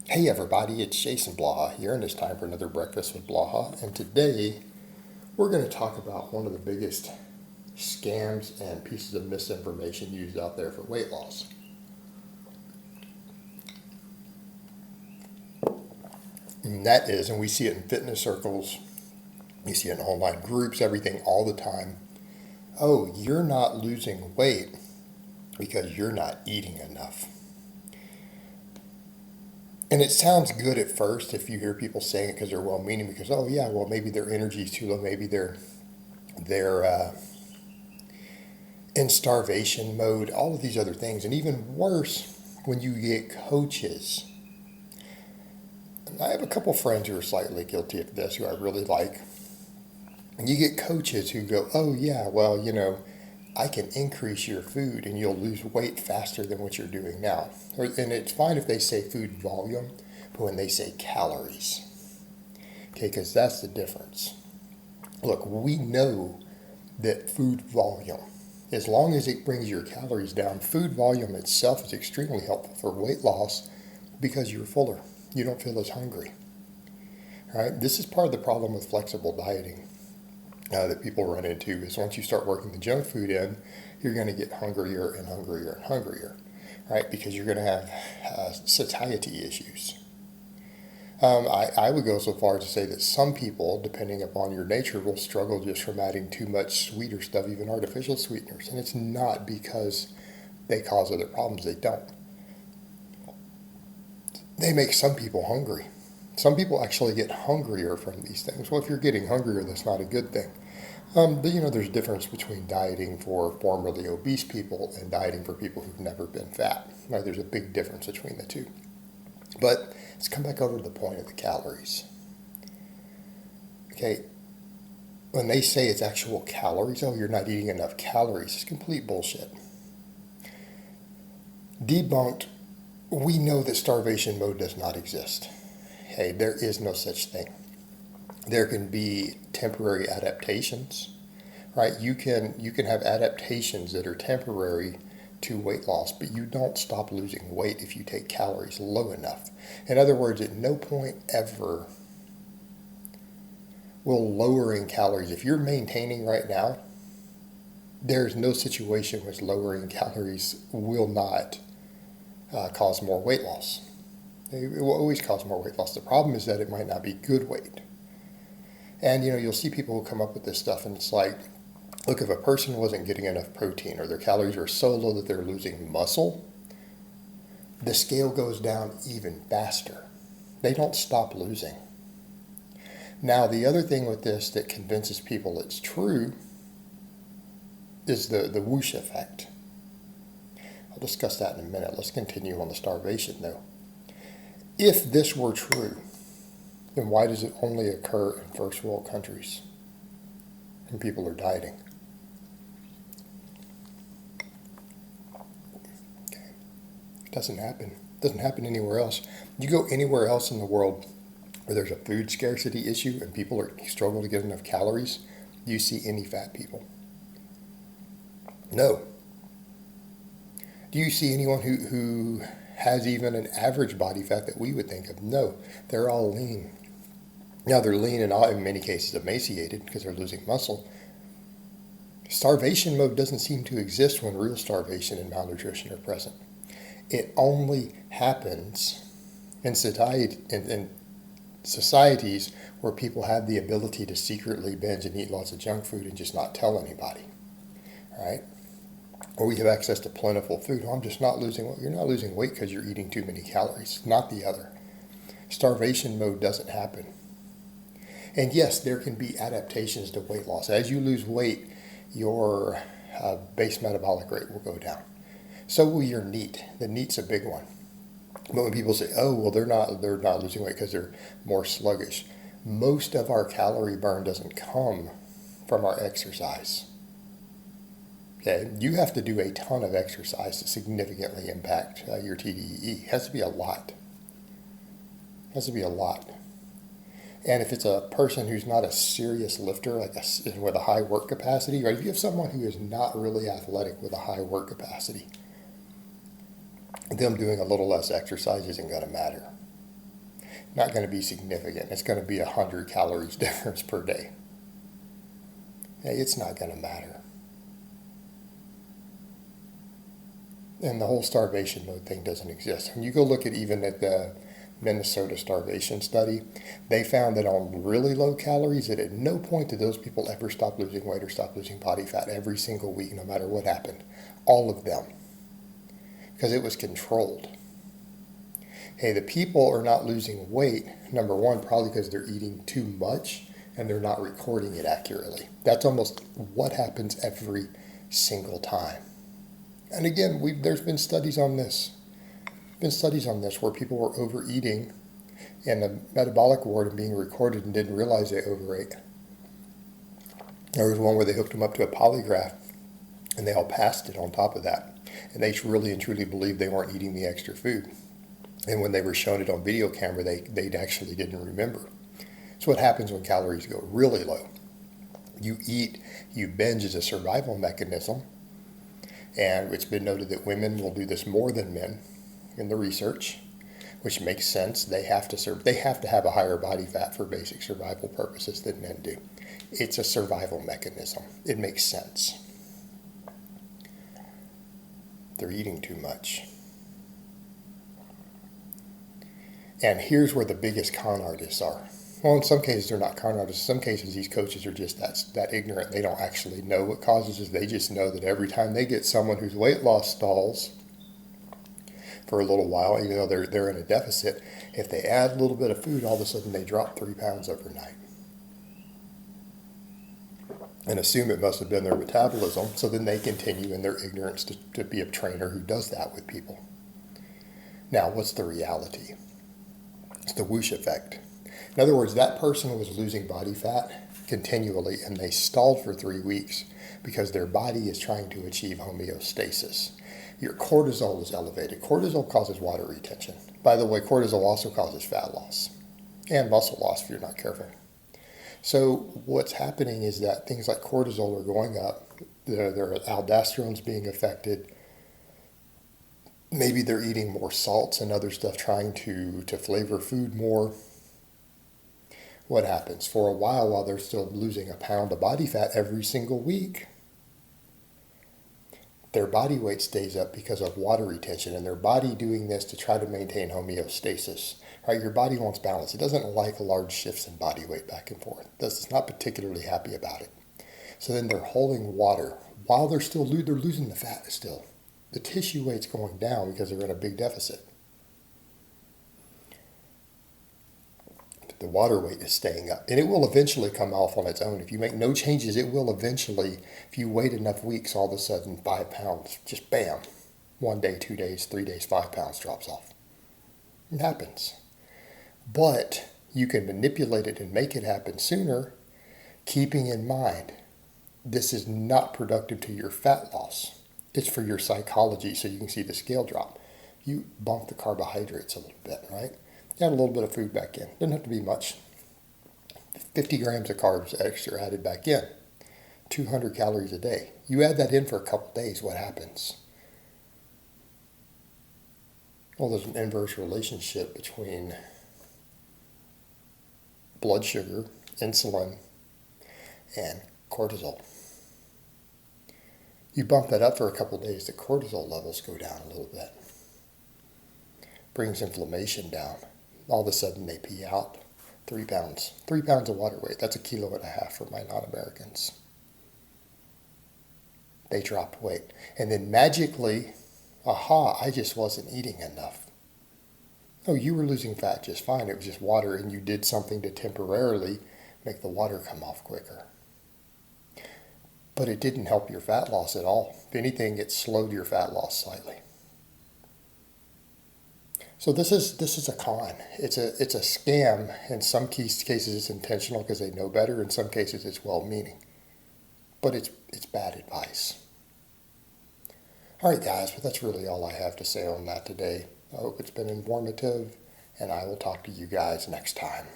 Hey everybody, it's Jason Blaha here, and it's time for another Breakfast with Blaha. And today we're going to talk about one of the biggest scams and pieces of misinformation used out there for weight loss. And that is, and we see it in fitness circles, you see it in online groups, everything all the time. Oh, you're not losing weight because you're not eating enough. And it sounds good at first if you hear people saying it because they're well-meaning. Because oh yeah, well maybe their energy's too low, maybe they're in starvation mode, all of these other things. And even worse, when you get coaches. I have a couple friends who are slightly guilty of this, who I really like. And you get coaches who go, oh, yeah, well, I can increase your food and you'll lose weight faster than what you're doing now. And it's fine if they say food volume, but when they say calories, okay, because that's the difference. Look, we know that food volume, as long as it brings your calories down, food volume itself is extremely helpful for weight loss because you're fuller. You don't feel as hungry. All right? This is part of the problem with flexible dieting that people run into is once you start working the junk food in, you're going to get hungrier and hungrier and hungrier, right? Because you're going to have satiety issues. I would go so far as to say that some people, depending upon your nature, will struggle just from adding too much sweeter stuff, even artificial sweeteners. And it's not because they cause other problems. They don't. They make some people hungry. Some people actually get hungrier from these things. Well, if you're getting hungrier, that's not a good thing. But there's a difference between dieting for formerly obese people and dieting for people who've never been fat. Right? There's a big difference between the two. But let's come back over to the point of the calories. Okay, when they say it's actual calories, oh, you're not eating enough calories, it's complete bullshit. Debunked. We know that starvation mode does not exist. Hey, there is no such thing. There can be temporary adaptations, right? You can have adaptations that are temporary to weight loss, but you don't stop losing weight if you take calories low enough. In other words, at no point ever will lowering calories, if you're maintaining right now, there's no situation which lowering calories will not cause more weight loss. It will always cause more weight loss. The problem is that it might not be good weight. And you'll see people who come up with this stuff, and it's like, look, if a person wasn't getting enough protein or their calories are so low that they're losing muscle, the scale goes down even faster. They don't stop losing. Now, the other thing with this that convinces people it's true is the Woosh Effect. I'll discuss that in a minute. Let's continue on the starvation, though. If this were true, then why does it only occur in first world countries when people are dieting? Okay. It doesn't happen. It doesn't happen anywhere else. You go anywhere else in the world where there's a food scarcity issue and people are struggle to get enough calories, do you see any fat people? No. Do you see anyone who has even an average body fat that we would think of? No. They're all lean. Now, they're lean and in many cases emaciated because they're losing muscle. Starvation mode doesn't seem to exist when real starvation and malnutrition are present. It only happens in societies where people have the ability to secretly binge and eat lots of junk food and just not tell anybody. All right? Or we have access to plentiful food. Oh, I'm just not losing weight. You're not losing weight because you're eating too many calories, not the other. Starvation mode doesn't happen. And yes, there can be adaptations to weight loss. As you lose weight, your base metabolic rate will go down. So will your NEAT. The NEAT's a big one. But when people say, oh, well, they're not losing weight because they're more sluggish. Most of our calorie burn doesn't come from our exercise. Okay, you have to do a ton of exercise to significantly impact your TDEE. It has to be a lot. It has to be a lot. And if it's a person who's not a serious lifter, with a high work capacity, or if you have someone who is not really athletic with a high work capacity, them doing a little less exercise isn't going to matter. Not going to be significant. It's going to be 100 calories difference per day. Hey, it's not going to matter. And the whole starvation mode thing doesn't exist. When you go look at even at the Minnesota starvation study, they found that on really low calories, that at no point did those people ever stop losing weight or stop losing body fat every single week, no matter what happened. All of them. Because it was controlled. Hey, the people are not losing weight, number one, probably because they're eating too much and they're not recording it accurately. That's almost what happens every single time. And again, there's been studies on this. Where people were overeating in the metabolic ward and being recorded and didn't realize they overate. There was one where they hooked them up to a polygraph and they all passed it on top of that. And they really and truly believed they weren't eating the extra food. And when they were shown it on video camera, they actually didn't remember. It's what happens when calories go really low. You binge as a survival mechanism. And it's been noted that women will do this more than men in the research, which makes sense. They have to have a higher body fat for basic survival purposes than men do. It's a survival mechanism. It makes sense. They're eating too much. And here's where the biggest con artists are. Well, in some cases, they're not con artists. In some cases, these coaches are just that ignorant. They don't actually know what causes it. They just know that every time they get someone whose weight loss stalls for a little while, even though they're in a deficit, if they add a little bit of food, all of a sudden they drop 3 pounds overnight. And assume it must have been their metabolism, so then they continue in their ignorance to be a trainer who does that with people. Now, what's the reality? It's the Woosh Effect. In other words, that person was losing body fat continually and they stalled for 3 weeks because their body is trying to achieve homeostasis. Your cortisol is elevated. Cortisol causes water retention. By the way, cortisol also causes fat loss and muscle loss if you're not careful. So what's happening is that things like cortisol are going up. Their aldosterone's being affected. Maybe they're eating more salts and other stuff, trying to flavor food more. What happens? For a while they're still losing a pound of body fat every single week, their body weight stays up because of water retention, and their body doing this to try to maintain homeostasis. Right? Your body wants balance. It doesn't like large shifts in body weight back and forth. It's not particularly happy about it. So then they're holding water while they're losing the fat still. The tissue weight's going down because they're in a big deficit. The water weight is staying up. And it will eventually come off on its own. If you make no changes, it will eventually, if you wait enough weeks, all of a sudden 5 pounds, just bam. 1 day, 2 days, 3 days, 5 pounds drops off. It happens. But you can manipulate it and make it happen sooner, keeping in mind this is not productive to your fat loss. It's for your psychology so you can see the scale drop. You bump the carbohydrates a little bit, right? Add a little bit of food back in. Doesn't have to be much. 50 grams of carbs extra added back in. 200 calories a day. You add that in for a couple days, what happens? Well, there's an inverse relationship between blood sugar, insulin, and cortisol. You bump that up for a couple days, the cortisol levels go down a little bit. Brings inflammation down. All of a sudden they pee out 3 pounds. 3 pounds of water weight. That's 1.5 kilos for my non-Americans. They drop weight. And then magically, I just wasn't eating enough. No, you were losing fat just fine. It was just water, and you did something to temporarily make the water come off quicker. But it didn't help your fat loss at all. If anything, it slowed your fat loss slightly. So this is a con. It's a scam. In some cases, it's intentional because they know better. In some cases, it's well-meaning. But it's bad advice. All right, guys, but that's really all I have to say on that today. I hope it's been informative, and I will talk to you guys next time.